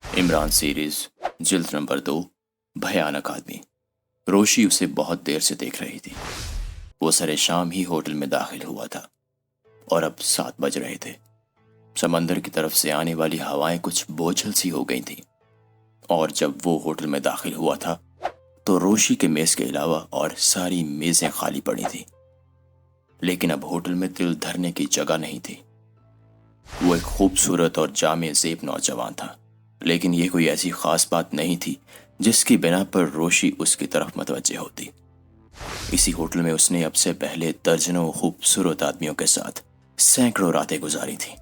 Imran series जिल्द number 2 भयानक आदमी। रोशी उसे बहुत देर से देख रही थी। वो सरे शाम ही होटल में दाखिल हुआ था और अब 7 बज रहे थे। समंदर की तरफ से आने वाली हवाएं कुछ बोझल सी हो गई थीं और जब वो होटल में दाखिल हुआ था तो रोशी के मेज के अलावा और सारी मेजें खाली पड़ी थी। लेकिन अब होटल में दिल धरने की जगह नहीं थी। वो एक खूबसूरत और जामे ज़ेब नौजवान था, लेकिन ये कोई ऐसी खास बात नहीं थी जिसकी बिना पर रोशी उसकी तरफ मतवज्जे होती। इसी होटल में उसने अब से पहले दर्जनों खूबसूरत आदमियों के साथ सैकड़ों रातें गुजारी थी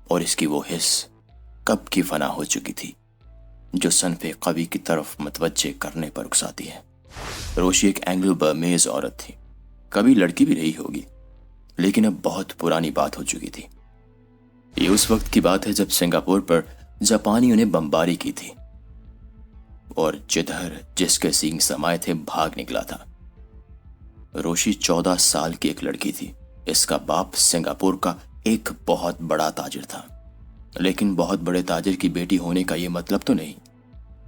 और इसकी वो हिस्स कब की फना हो चुकी थी जो सनफे कवि की तरफ मतवज्जे करने पर उकसाती है। रोशी एक एंग्लो बर्मेज औरत थी। कभी लड़की भी रही होगी, लेकिन अब बहुत पुरानी बात हो चुकी थी। ये उस वक्त की बात है जब सिंगापुर पर जापानियों ने बमबारी की थी और जिधर जिसके सींग समाये थे भाग निकला था। रोशी 14 साल की एक लड़की थी। इसका बाप सिंगापुर का एक बहुत बड़ा ताजिर था, लेकिन बहुत बड़े ताजिर की बेटी होने का ये मतलब तो नहीं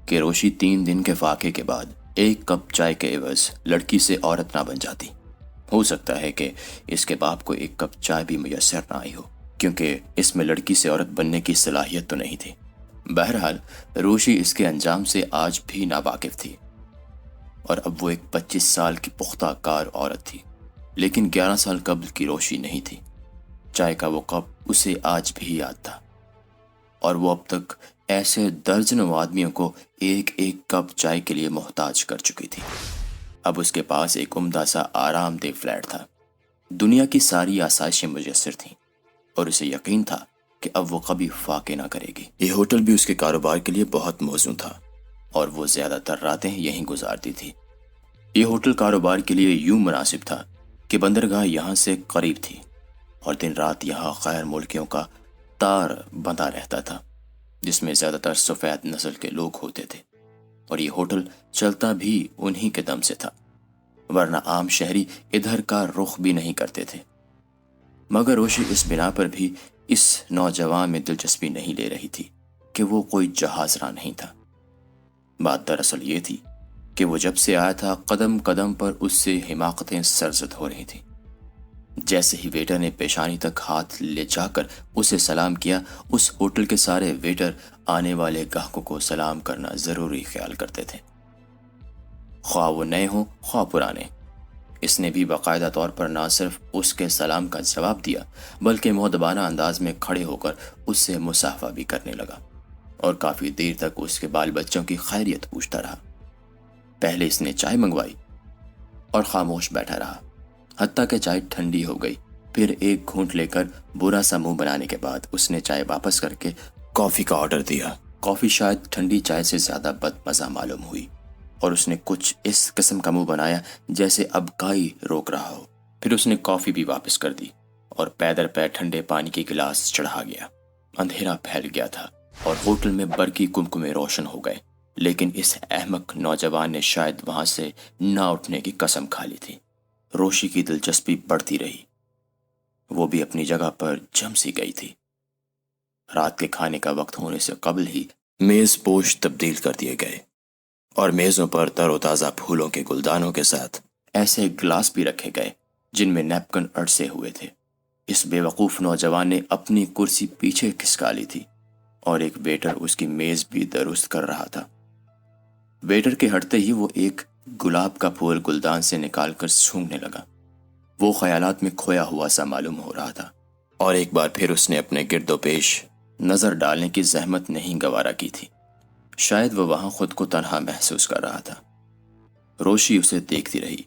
कि रोशी 3 दिन के फाके के बाद एक कप चाय के एवज लड़की से औरत ना बन जाती। हो सकता है कि इसके बाप को एक कप चाय भी मुयस्सर ना आई हो, क्योंकि इसमें लड़की से औरत बनने की सलाहियत तो नहीं थी। बहरहाल रोशी इसके अंजाम से आज भी नावाकिफ थी और अब वो एक 25 साल की पुख्ता कार औरत थी, लेकिन 11 साल कबल की रोशी नहीं थी। चाय का वो कप उसे आज भी याद था और वो अब तक ऐसे दर्जनों आदमियों को एक एक कप चाय के लिए मोहताज कर चुकी थी। अब उसके पास एक उम्दा सा आरामदेह फ्लैट था। दुनिया की सारी आसाइशें मुयस्सर थीं और उसे यकीन था कि अब वो कभी फाके ना करेगी। ये होटल भी उसके कारोबार के लिए बहुत मौजूद था और वो ज्यादातर रातें यहीं गुजारती थी। ये होटल कारोबार के लिए यूं मुनासिब था कि बंदरगाह यहाँ से करीब थी और दिन रात यहाँ गैर मुल्कियों का तार बंधा रहता था, जिसमें ज्यादातर सफेद नस्ल के लोग होते थे और ये होटल चलता भी उन्हीं के दम से था, वरना आम शहरी इधर का रुख भी नहीं करते थे। मगर रोशी इस बिना पर भी इस नौजवान में दिलचस्पी नहीं ले रही थी कि वो कोई जहाजरा नहीं था। बात दरअसल ये थी कि वो जब से आया था कदम कदम पर उससे हिमाकतें सरजद हो रही थी। जैसे ही वेटर ने पेशानी तक हाथ ले जाकर उसे सलाम किया, उस होटल के सारे वेटर आने वाले ग्राहकों को सलाम करना जरूरी ख्याल करते थे, ख्वाह वो नए हों ख्वाह पुराने। इसने भी बाकायदा तौर पर ना सिर्फ उसके सलाम का जवाब दिया, बल्कि मुअद्दबाना अंदाज में खड़े होकर उससे मुसाफा भी करने लगा और काफी देर तक उसके बाल बच्चों की खैरियत पूछता रहा। पहले इसने चाय मंगवाई और खामोश बैठा रहा हत्ता कि चाय ठंडी हो गई। फिर एक घूंट लेकर बुरा सा मुंह बनाने के बाद उसने चाय वापस करके कॉफी का ऑर्डर दिया। कॉफी शायद ठंडी चाय से ज्यादा बदमजा मालूम हुई और उसने कुछ इस किस्म का मुंह बनाया जैसे अब काई रोक रहा हो। फिर उसने कॉफी भी वापस कर दी और पैदर पैर ठंडे पानी के गिलास चढ़ा गया। अंधेरा फैल गया था और होटल में बरकी कुमकुमे रोशन हो गए, लेकिन इस अहमक नौजवान ने शायद वहां से ना उठने की कसम खा ली थी। रोशी की दिलचस्पी बढ़ती रही। वो भी अपनी जगह पर जम सी गई थी। रात के खाने का वक्त होने से कबल ही मेज पोश तब्दील कर दिए गए और मेजों पर तरोताजा फूलों के गुलदानों के साथ ऐसे गिलास भी रखे गए जिनमें नैपकिन अड़से हुए थे। इस बेवकूफ नौजवान ने अपनी कुर्सी पीछे खिसका ली थी और एक वेटर उसकी मेज भी दुरुस्त कर रहा था। वेटर के हटते ही वो एक गुलाब का फूल गुलदान से निकालकर सूंघने लगा। वो ख्यालात में खोया हुआ सा मालूम हो रहा था और एक बार फिर उसने अपने गिरदोपेश नजर डालने की जहमत नहीं गवारा की थी। शायद वो वहां खुद को तन्हा महसूस कर रहा था। रोशी उसे देखती रही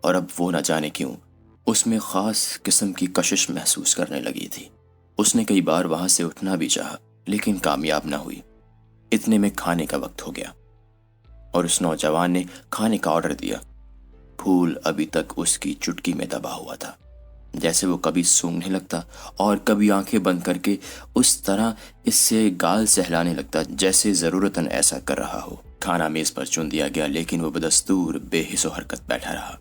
और अब वो न जाने क्यों उसमें खास किस्म की कशिश महसूस करने लगी थी। उसने कई बार वहां से उठना भी चाहा, लेकिन कामयाब ना हुई। इतने में खाने का वक्त हो गया और उस नौजवान ने खाने का ऑर्डर दिया। फूल अभी तक उसकी चुटकी में दबा हुआ था, जैसे वो कभी सूंघने लगता और कभी आंखें बंद करके उस तरह इससे गाल सहलाने लगता जैसे जरूरतन ऐसा कर रहा हो। खाना मेज पर चुन दिया गया, लेकिन वो बदस्तूर बेहिसो हरकत बैठा रहा।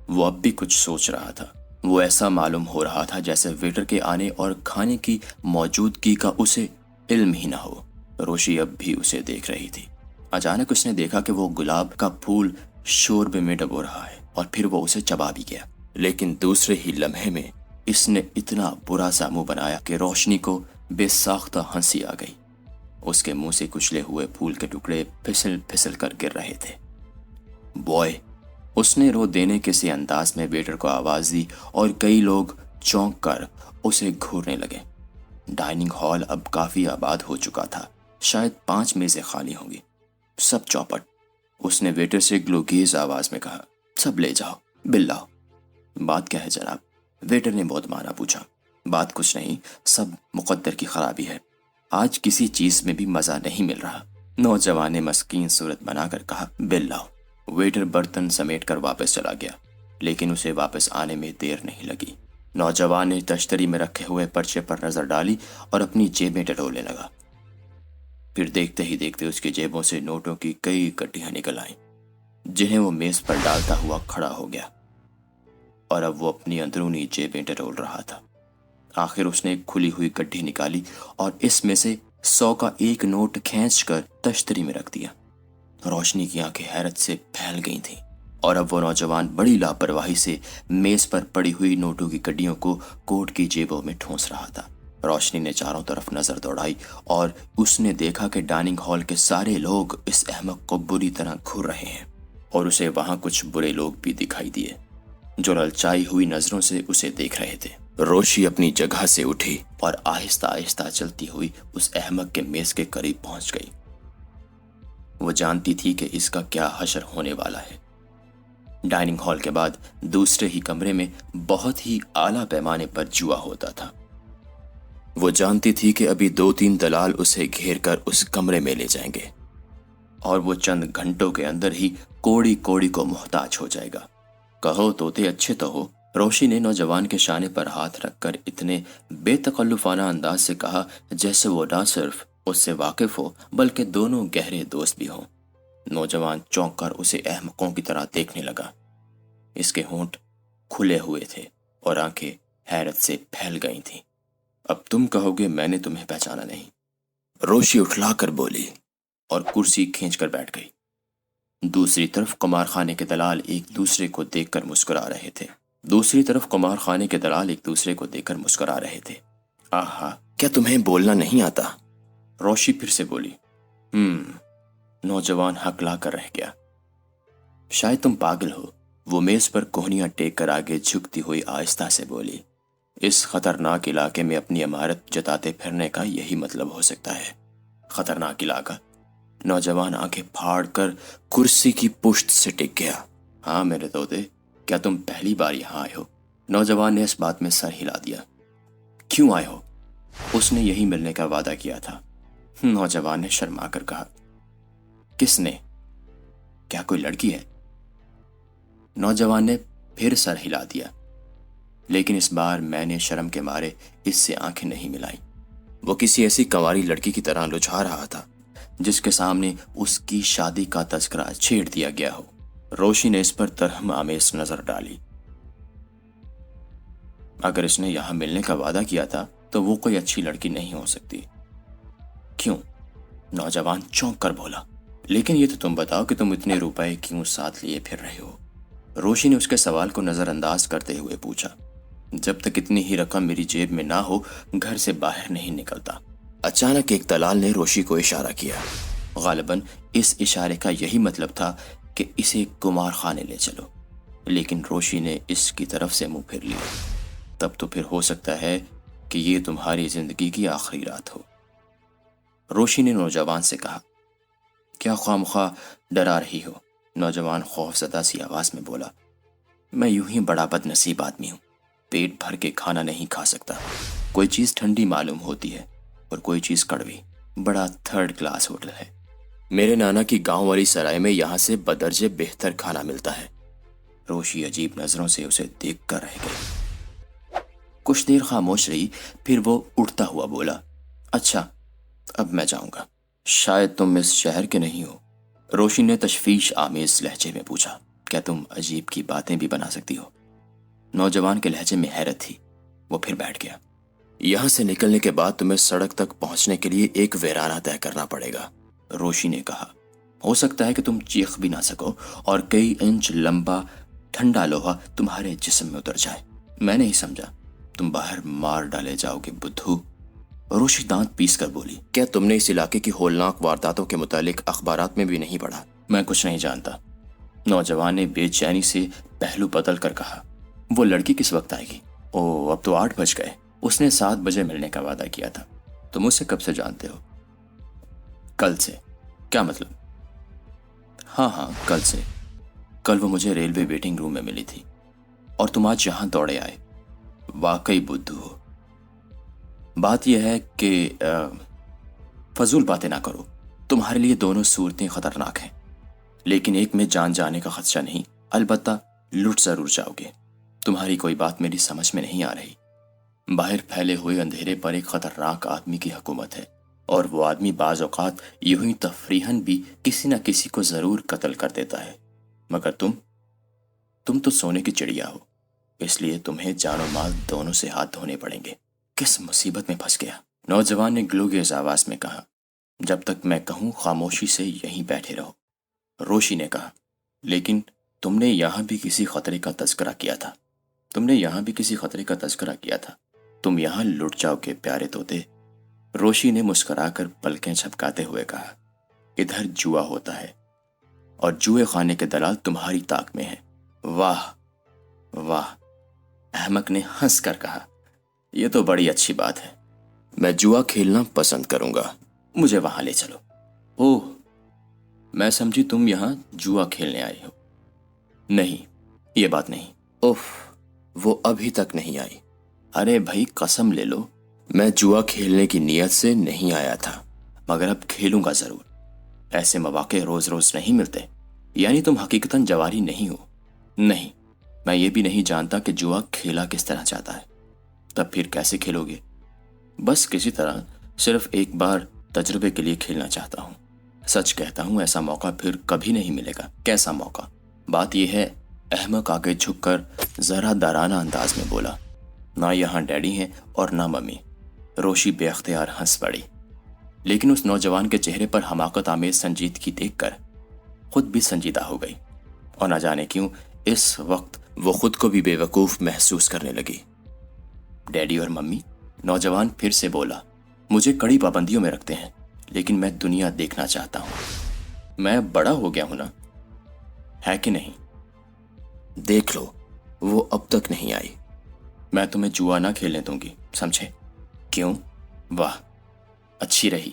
वो अब भी कुछ सोच रहा था। वो ऐसा मालूम हो रहा था जैसे वेटर के आने और खाने की मौजूदगी का उसे इल्म ही ना हो। रोशी अब भी उसे देख रही थी। अचानक उसने देखा कि वो गुलाब का फूल शोरबे में डुबो रहा है और फिर वो उसे चबा भी गया। लेकिन दूसरे ही लम्हे में इसने इतना बुरा सा मुंह बनाया कि रोशनी को बेसाख्ता हंसी आ गई। उसके मुंह से कुचले हुए फूल के टुकड़े फिसल फिसल कर गिर रहे थे। बॉय, उसने रो देने के से अंदाज में वेटर को आवाज दी और कई लोग चौंक कर उसे घूरने लगे। डाइनिंग हॉल अब काफी आबाद हो चुका था। शायद 5 मेजें खाली होंगी। सब चौपट। उसने वेटर से ग्लोगेज आवाज में कहा, सब ले जाओ, बिल लाओ। बात क्या है जनाब? वेटर ने बहुत माना पूछा। बात कुछ नहीं, सब मुकद्दर की खराबी है। आज किसी चीज में भी मजा नहीं मिल रहा। नौजवान ने मस्कीन सूरत बनाकर कहा, बिल लाओ। वेटर बर्तन समेट कर वापस चला गया, लेकिन उसे वापस आने में देर नहीं लगी। नौजवान ने तश्तरी में रखे हुए पर्चे पर नजर डाली और अपनी जेबें टटोलने लगा। फिर देखते ही देखते उसकी जेबों से नोटों की कई कट्टियां निकल आईं, जिन्हें वो मेज पर डालता हुआ खड़ा हो गया और अब वो अपनी अंदरूनी जेबें टटोल रहा था। आखिर उसने एक खुली हुई गड्ढी निकाली और इसमें से 100 का एक नोट खींचकर तश्तरी में रख दिया। रोशनी की आंखें हैरत से फैल गई थीं और अब वो नौजवान बड़ी लापरवाही से मेज पर पड़ी हुई नोटों की कड्डियों को कोट की जेबों में ठूंस रहा था। रोशनी ने चारों तरफ नजर दौड़ाई और उसने देखा कि डाइनिंग हॉल के सारे लोग इस अहमक को बुरी तरह घूर रहे हैं और उसे वहां कुछ बुरे लोग भी दिखाई दिए जो ललचाई हुई नजरों से उसे देख रहे थे। रोशी अपनी जगह से उठी और आहिस्ता आहिस्ता चलती हुई उस अहमक के मेज के करीब पहुंच गई। वो जानती थी कि इसका क्या हशर होने वाला है। डाइनिंग हॉल के बाद दूसरे ही कमरे में बहुत ही आला पैमाने पर जुआ होता था। वो जानती थी कि अभी 2-3 दलाल उसे घेर कर उस कमरे में ले जाएंगे और वो चंद घंटों के अंदर ही कोड़ी कोड़ी को मुहताज हो जाएगा। कहो तोते अच्छे तो हो, रोशी ने नौजवान के शाने पर हाथ रखकर इतने बेतकल्लुफाना अंदाज से कहा जैसे वो ना सिर्फ उससे वाकिफ हो बल्कि दोनों गहरे दोस्त भी हों। नौजवान चौंक कर उसे अहमकों की तरह देखने लगा। इसके होंठ खुले हुए थे और आंखें हैरत से फैल गई थीं। अब तुम कहोगे मैंने तुम्हें पहचाना नहीं, रोशी उठलाकर बोली और कुर्सी खींचकर बैठ गई। दूसरी तरफ कुमार खाने के दलाल एक दूसरे को देखकर मुस्कुरा रहे थे। आहा, क्या तुम्हें बोलना नहीं आता? रोशी फिर से बोली। नौजवान हकला कर रह गया। शायद तुम पागल हो, वो मेज पर कोहनियां टेक कर आगे झुकती हुई आहिस्ता से बोली। इस खतरनाक इलाके में अपनी इमारत जताते फिरने का यही मतलब हो सकता है। खतरनाक इलाका? नौजवान आंखें फाड़ कर कुर्सी की पुश्त से टिक गया। हाँ मेरे तोते, क्या तुम पहली बार यहाँ आए हो? नौजवान ने इस बात में सर हिला दिया। क्यों आए हो? उसने यही मिलने का वादा किया था। नौजवान ने शर्मा कर कहा। किसने? क्या कोई लड़की है? नौजवान ने फिर सर हिला दिया, लेकिन इस बार मैंने शर्म के मारे इससे आंखें नहीं मिलाई। वो किसी ऐसी कंवारी लड़की की तरह लुझा रहा था जिसके सामने उसकी शादी का तज़किरा छेड़ दिया गया हो। रोशी ने इस पर तरहम आमेज नजर डाली। अगर इसने यहां मिलने का वादा किया था तो वो कोई अच्छी लड़की नहीं हो सकती। क्यों? नौजवान चौंक कर बोला। लेकिन ये तो तुम बताओ कि तुम इतने रुपए क्यों साथ लिए फिर रहे हो? रोशी ने उसके सवाल को नजरअंदाज करते हुए पूछा। जब तक इतनी ही रकम मेरी जेब में ना हो घर से बाहर नहीं निकलता। अचानक एक दलाल ने रोशी को इशारा किया। गालिबन इस इशारे का यही मतलब था कि इसे कुमार खाने ले चलो, लेकिन रोशी ने इसकी तरफ से मुंह फेर लिया। तब तो फिर हो सकता है कि ये तुम्हारी जिंदगी की आखिरी रात हो। रोशी ने नौजवान से कहा। क्या ख्वामख्वाह डरा रही हो? नौजवान खौफजदा सी आवाज में बोला। मैं यूं ही बड़ा बदनसीब आदमी हूं, पेट भर के खाना नहीं खा सकता। कोई चीज ठंडी मालूम होती है और कोई चीज कड़वी। बड़ा थर्ड क्लास होटल है। मेरे नाना की गांव वाली सराय में यहाँ से बदर्जे बेहतर खाना मिलता है। रोशी अजीब नजरों से उसे देख कर रह गई। कुछ देर खामोश रही, फिर वो उठता हुआ बोला। अच्छा, अब मैं जाऊंगा। शायद तुम इस शहर के नहीं हो? रोशी ने तशवीश आमेज लहजे में पूछा। क्या तुम अजीब की बातें भी बना सकती हो? नौजवान के लहजे में हैरत थी। वो फिर बैठ गया। یہاں سے نکلنے کے بعد تمہیں سڑک تک پہنچنے کے لیے ایک ویرانہ طے کرنا پڑے گا، روشی نے کہا۔ ہو سکتا ہے کہ تم چیخ بھی نہ سکو اور کئی انچ لمبا ٹھنڈا لوہا تمہارے جسم میں اتر جائے۔ میں نہیں سمجھا، تم باہر مار ڈالے جاؤ گے بدھو؟ روشی دانت پیس کر بولی۔ کیا تم نے اس علاقے کی ہولناک وارداتوں کے متعلق اخبارات میں بھی نہیں پڑھا؟ میں کچھ نہیں جانتا، نوجوان نے بے چینی سے پہلو بدل کر کہا۔ وہ لڑکی کس وقت آئے گی؟ او، اب تو 8 بج گئے۔ اس نے 7 بجے ملنے کا وعدہ کیا تھا۔ تم اسے کب سے جانتے ہو؟ کل سے۔ کیا مطلب؟ ہاں کل سے۔ کل وہ مجھے ریلوے ویٹنگ روم میں ملی تھی اور تم آج یہاں دوڑے آئے۔ واقعی بدھو ہو۔ بات یہ ہے کہ فضول باتیں نہ کرو، تمہارے لیے دونوں صورتیں خطرناک ہیں، لیکن ایک میں جان جانے کا خدشہ نہیں، البتہ لٹ ضرور جاؤ گے۔ تمہاری کوئی بات میری سمجھ میں نہیں آ رہی۔ باہر پھیلے ہوئے اندھیرے پر ایک خطرناک آدمی کی حکومت ہے، اور وہ آدمی بعض اوقات یوں ہی تفریحاً بھی کسی نہ کسی کو ضرور قتل کر دیتا ہے، مگر تم تو سونے کی چڑیا ہو، اس لیے تمہیں جان و مال دونوں سے ہاتھ دھونے پڑیں گے۔ کس مصیبت میں پھنس گیا، نوجوان نے گلوگیز آواز میں کہا۔ جب تک میں کہوں خاموشی سے یہیں بیٹھے رہو، روشی نے کہا۔ لیکن تم نے یہاں بھی کسی خطرے کا تذکرہ کیا تھا، تم یہاں لٹ جاؤ گے پیارے طوطے، روشی نے مسکرا کر پلکیں جھپکاتے ہوئے کہا۔ ادھر جوا ہوتا ہے اور جوئے خانے کے دلال تمہاری طاق میں ہیں۔ واہ واہ، احمق نے ہنس کر کہا۔ یہ تو بڑی اچھی بات ہے، میں جوا کھیلنا پسند کروں گا، مجھے وہاں لے چلو۔ اوہ، میں سمجھی تم یہاں جوا کھیلنے آئے ہو۔ نہیں، یہ بات نہیں۔ اوف، وہ ابھی تک نہیں آئی۔ ارے بھائی قسم لے لو، میں جوا کھیلنے کی نیت سے نہیں آیا تھا، مگر اب کھیلوں گا ضرور۔ ایسے مواقع روز روز نہیں ملتے۔ یعنی تم حقیقتاً جواری نہیں ہو؟ نہیں، میں یہ بھی نہیں جانتا کہ جوا کھیلا کس طرح جاتا ہے۔ تب پھر کیسے کھیلو گے؟ بس کسی طرح، صرف ایک بار تجربے کے لیے کھیلنا چاہتا ہوں۔ سچ کہتا ہوں ایسا موقع پھر کبھی نہیں ملے گا۔ کیسا موقع؟ بات یہ ہے، احمق آگے جھک کر ذرا دارانہ انداز میں بولا، نہ یہاں ڈیڈی ہیں اور نہ ممی۔ روشی بے اختیار ہنس پڑی، لیکن اس نوجوان کے چہرے پر حماقت آمیز سنجیدگی دیکھ کر خود بھی سنجیدہ ہو گئی، اور نہ جانے کیوں اس وقت وہ خود کو بھی بے وقوف محسوس کرنے لگی۔ ڈیڈی اور ممی؟ نوجوان پھر سے بولا۔ مجھے کڑی پابندیوں میں رکھتے ہیں، لیکن میں دنیا دیکھنا چاہتا ہوں۔ میں بڑا ہو گیا ہوں نا، ہے کہ نہیں؟ دیکھ لو، وہ اب تک نہیں آئی۔ میں تمہیں جوا نہ کھیلنے دوں گی، سمجھے؟ کیوں؟ واہ، اچھی رہی۔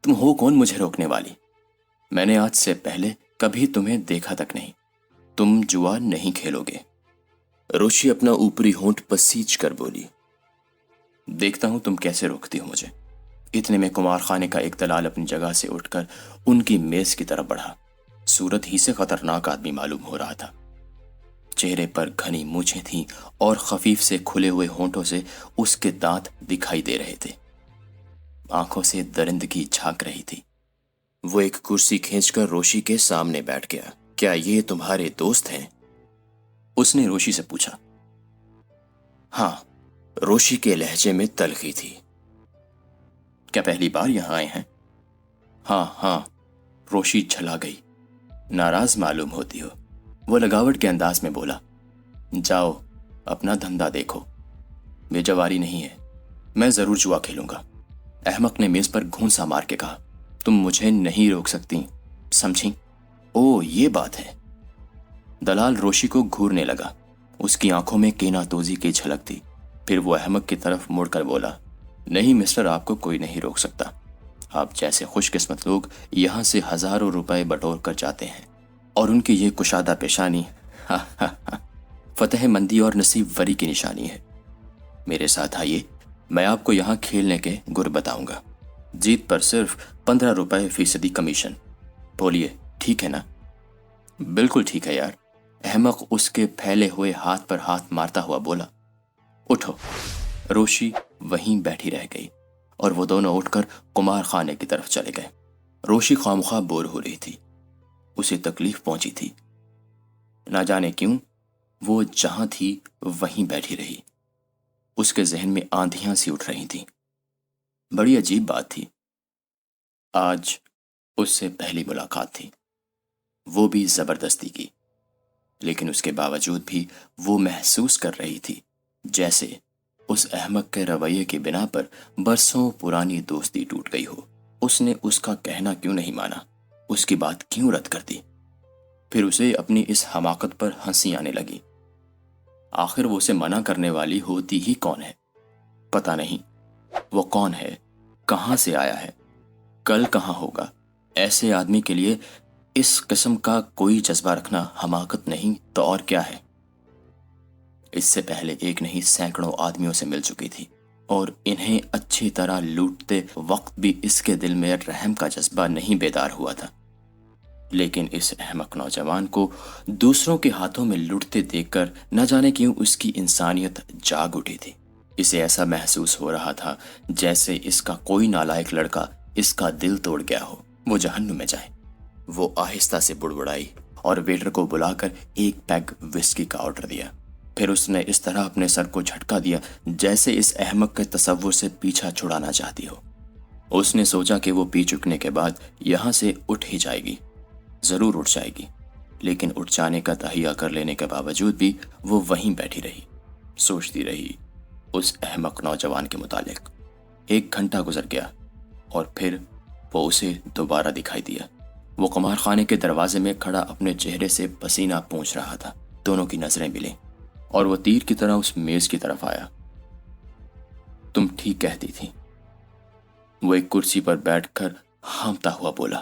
تم ہو کون مجھے روکنے والی؟ میں نے آج سے پہلے کبھی تمہیں دیکھا تک نہیں۔ تم جوا نہیں کھیلو گے، روشی اپنا اوپری ہونٹ پسیج کر بولی۔ دیکھتا ہوں تم کیسے روکتی ہو مجھے۔ اتنے میں کمار خانے کا ایک دلال اپنی جگہ سے اٹھ کر ان کی میز کی طرف بڑھا۔ صورت ہی سے خطرناک آدمی معلوم ہو رہا تھا۔ چہرے پر گھنی مونچھیں تھیں اور خفیف سے کھلے ہوئے ہونٹوں سے اس کے دانت دکھائی دے رہے تھے۔ آنکھوں سے درندگی جھانک رہی تھی۔ وہ ایک کرسی کھینچ کر روشی کے سامنے بیٹھ گیا۔ کیا یہ تمہارے دوست ہیں؟ اس نے روشی سے پوچھا۔ ہاں، روشی کے لہجے میں تلخی تھی۔ کیا پہلی بار یہاں آئے ہیں؟ ہاں، روشی جھلا گئی۔ ناراض معلوم ہوتی ہو، وہ لگاوٹ کے انداز میں بولا۔ جاؤ اپنا دھندا دیکھو، بے جواری نہیں ہے، میں ضرور جوا کھیلوں گا۔ احمق نے میز پر گھونسا مار کے کہا۔ تم مجھے نہیں روک سکتی، سمجھی؟ او، یہ بات ہے۔ دلال روشی کو گھورنے لگا، اس کی آنکھوں میں کینہ توزی کی جھلک تھی۔ پھر وہ احمق کی طرف مڑ کر بولا، نہیں مسٹر، آپ کو کوئی نہیں روک سکتا۔ آپ جیسے خوش قسمت لوگ یہاں سے ہزاروں روپے بٹور کر جاتے ہیں، اور ان کی یہ کشادہ پیشانی فتح مندی اور نصیب وری کی نشانی ہے۔ میرے ساتھ آئیے، میں آپ کو یہاں کھیلنے کے گر بتاؤں گا۔ جیت پر صرف 15 روپے فیصدی کمیشن۔ بولیے، ٹھیک ہے نا؟ بالکل ٹھیک ہے یار، احمق اس کے پھیلے ہوئے ہاتھ پر ہاتھ مارتا ہوا بولا۔ اٹھو۔ روشی وہیں بیٹھی رہ گئی اور وہ دونوں اٹھ کر کمار خانے کی طرف چلے گئے۔ روشی خامخواہ بور ہو رہی تھی، اسے تکلیف پہنچی تھی، نہ جانے کیوں وہ جہاں تھی وہیں بیٹھی رہی۔ اس کے ذہن میں آندھیاں سی اٹھ رہی تھیں۔ بڑی عجیب بات تھی، آج اس سے پہلی ملاقات تھی، وہ بھی زبردستی کی، لیکن اس کے باوجود بھی وہ محسوس کر رہی تھی جیسے اس احمق کے رویے کی بنا پر برسوں پرانی دوستی ٹوٹ گئی ہو۔ اس نے اس کا کہنا کیوں نہیں مانا، اس کی بات کیوں رد کر دی؟ پھر اسے اپنی اس حماقت پر ہنسی آنے لگی۔ آخر وہ اسے منع کرنے والی ہوتی ہی کون ہے؟ پتہ نہیں وہ کون ہے، کہاں سے آیا ہے، کل کہاں ہوگا۔ ایسے آدمی کے لیے اس قسم کا کوئی جذبہ رکھنا حماقت نہیں تو اور کیا ہے؟ اس سے پہلے ایک نہیں سینکڑوں آدمیوں سے مل چکی تھی، اور انہیں اچھی طرح لوٹتے وقت بھی اس کے دل میں رحم کا جذبہ نہیں بیدار ہوا تھا۔ لیکن اس احمق نوجوان کو دوسروں کے ہاتھوں میں لوٹتے دیکھ کر نہ جانے کیوں اس کی انسانیت جاگ اٹھی تھی۔ اسے ایسا محسوس ہو رہا تھا جیسے اس کا کوئی نالائق لڑکا اس کا دل توڑ گیا ہو، وہ جہنم میں جائے۔ وہ آہستہ سے بڑبڑائی اور ویٹر کو بلا کر ایک پیگ وسکی کا آرڈر دیا۔ پھر اس نے اس طرح اپنے سر کو جھٹکا دیا جیسے اس احمق کے تصور سے پیچھا چھڑانا چاہتی ہو۔ اس نے سوچا کہ وہ پی چکنے کے بعد یہاں سے اٹھ ہی جائے گی، ضرور اٹھ جائے گی، لیکن اٹھ جانے کا تہیہ کر لینے کے باوجود بھی وہ وہیں بیٹھی رہی، سوچتی رہی اس احمق نوجوان کے متعلق۔ 1 گھنٹہ گزر گیا اور پھر وہ اسے دوبارہ دکھائی دیا۔ وہ قمار خانے کے دروازے میں کھڑا اپنے چہرے سے پسینہ پونچھ رہا تھا۔ دونوں کی نظریں ملیں اور وہ تیر کی طرح اس میز کی طرف آیا۔ تم ٹھیک کہتی تھی، وہ ایک کرسی پر بیٹھ کر ہامتا ہوا بولا۔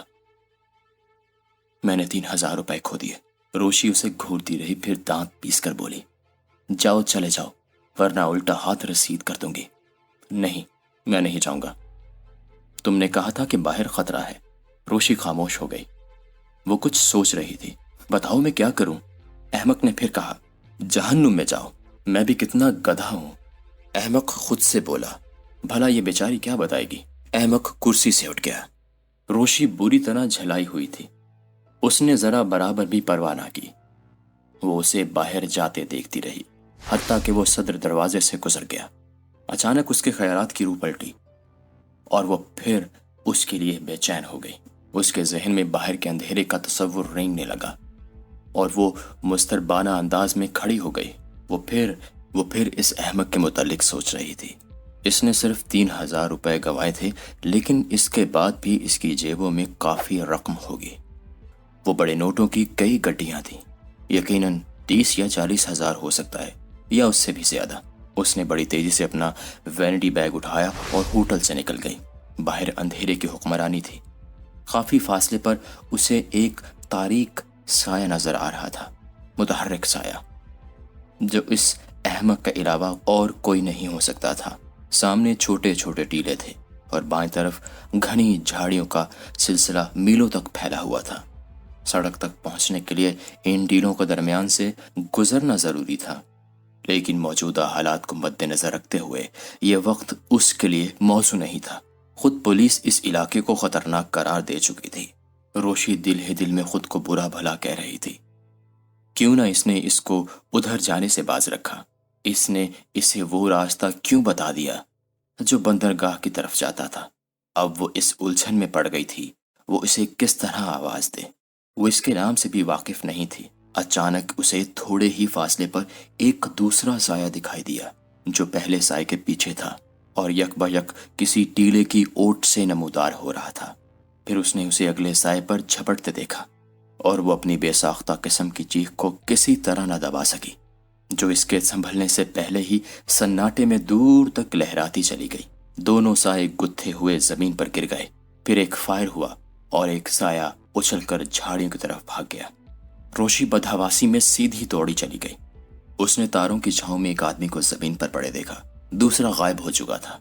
میں نے 3000 روپے کھو دیے۔ روشی اسے گھورتی رہی، پھر دانت پیس کر بولی، جاؤ چلے جاؤ ورنہ الٹا ہاتھ رسید کر دوں گی۔ نہیں، میں نہیں جاؤں گا۔ تم نے کہا تھا کہ باہر خطرہ ہے۔ روشی خاموش ہو گئی، وہ کچھ سوچ رہی تھی۔ بتاؤ میں کیا کروں؟ احمق نے پھر کہا، جہنم میں جاؤ، میں بھی کتنا گدھا ہوں۔ احمق خود سے بولا، بھلا یہ بیچاری کیا بتائے گی؟ احمق کرسی سے اٹھ گیا۔ روشی بری طرح جھلائی ہوئی تھی، اس نے ذرا برابر بھی پرواہ نہ کی۔ وہ اسے باہر جاتے دیکھتی رہی حتیٰ کہ وہ صدر دروازے سے گزر گیا۔ اچانک اس کے خیالات کی روح پلٹی اور وہ پھر اس کے لیے بے چین ہو گئی۔ اس کے ذہن میں باہر کے اندھیرے کا تصور رینگنے لگا اور وہ مستربانہ انداز میں کھڑی ہو گئی۔ وہ پھر اس احمق کے متعلق سوچ رہی تھی۔ اس نے صرف 3000 روپے گوائے تھے، لیکن اس کے بعد بھی اس کی جیبوں میں کافی رقم ہوگی۔ وہ بڑے نوٹوں کی کئی گڈیاں تھیں، یقیناً 30 یا 40 ہزار ہو سکتا ہے، یا اس سے بھی زیادہ۔ اس نے بڑی تیزی سے اپنا وینٹی بیگ اٹھایا اور ہوٹل سے نکل گئی۔ باہر اندھیرے کی حکمرانی تھی۔ کافی فاصلے پر اسے ایک تاریک سایہ نظر آ رہا تھا، متحرک سایہ، جو اس احمق کے علاوہ اور کوئی نہیں ہو سکتا تھا۔ سامنے چھوٹے چھوٹے ٹیلے تھے اور بائیں طرف گھنی جھاڑیوں کا سلسلہ میلوں تک پھیلا ہوا تھا۔ سڑک تک پہنچنے کے لیے ان ٹیلوں کے درمیان سے گزرنا ضروری تھا، لیکن موجودہ حالات کو مد نظر رکھتے ہوئے یہ وقت اس کے لیے موزوں نہیں تھا۔ خود پولیس اس علاقے کو خطرناک قرار دے چکی تھی۔ روشی دل ہی دل میں خود کو برا بھلا کہہ رہی تھی، کیوں نہ اس نے اس کو ادھر جانے سے باز رکھا؟ اس نے اسے وہ راستہ کیوں بتا دیا جو بندرگاہ کی طرف جاتا تھا؟ اب وہ اس الجھن میں پڑ گئی تھی، وہ اسے کس طرح آواز دے؟ وہ اس کے نام سے بھی واقف نہیں تھی۔ اچانک اسے تھوڑے ہی فاصلے پر ایک دوسرا سایہ دکھائی دیا جو پہلے سائے کے پیچھے تھا اور یک بہ یک کسی ٹیلے کی اوٹ سے نمودار ہو رہا تھا۔ پھر اس نے اسے اگلے سائے پر جھپٹتے دیکھا اور وہ اپنی بے ساختہ قسم کی چیخ کو کسی طرح نہ دبا سکی، جو اس کے سنبھلنے سے پہلے ہی سناٹے میں دور تک لہراتی چلی گئی۔ دونوں سائے گتھے ہوئے زمین پر گر گئے۔ پھر ایک فائر ہوا اور ایک سایہ اچھل کر جھاڑیوں کی طرف بھاگ گیا۔ روشی بدحواسی میں سیدھی دوڑی چلی گئی۔ اس نے تاروں کی چھاؤں میں ایک آدمی کو زمین پر پڑے دیکھا، دوسرا غائب ہو چکا تھا۔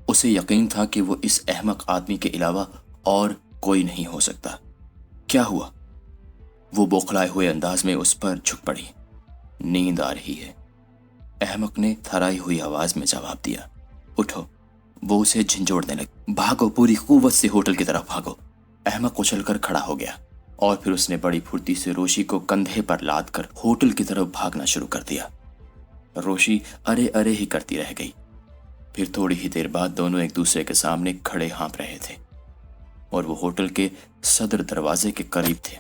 اسے یقین تھا کہ وہ اس احمق آدمی کے علاوہ اور کوئی نہیں ہو سکتا۔ کیا ہوا؟ وہ بوکھلائے ہوئے انداز میں اس پر جھک پڑی۔ نیند آ رہی ہے، احمق نے تھرائی ہوئی آواز میں جواب دیا۔ اٹھو۔ وہ اسے جھنجھوڑنے لگی۔ بھاگو، پوری قوت سے ہوٹل کی طرف بھاگو۔ احمق اچھل کر کھڑا ہو گیا اور پھر اس نے بڑی پھرتی سے روشی کو کندھے پر لاد کر ہوٹل کی طرف بھاگنا شروع کر دیا۔ روشی ارے ارے ہی کرتی رہ گئی۔ پھر تھوڑی ہی دیر بعد دونوں ایک دوسرے کے سامنے کھڑے ہانپ رہے تھے اور وہ ہوٹل کے صدر دروازے کے قریب تھے۔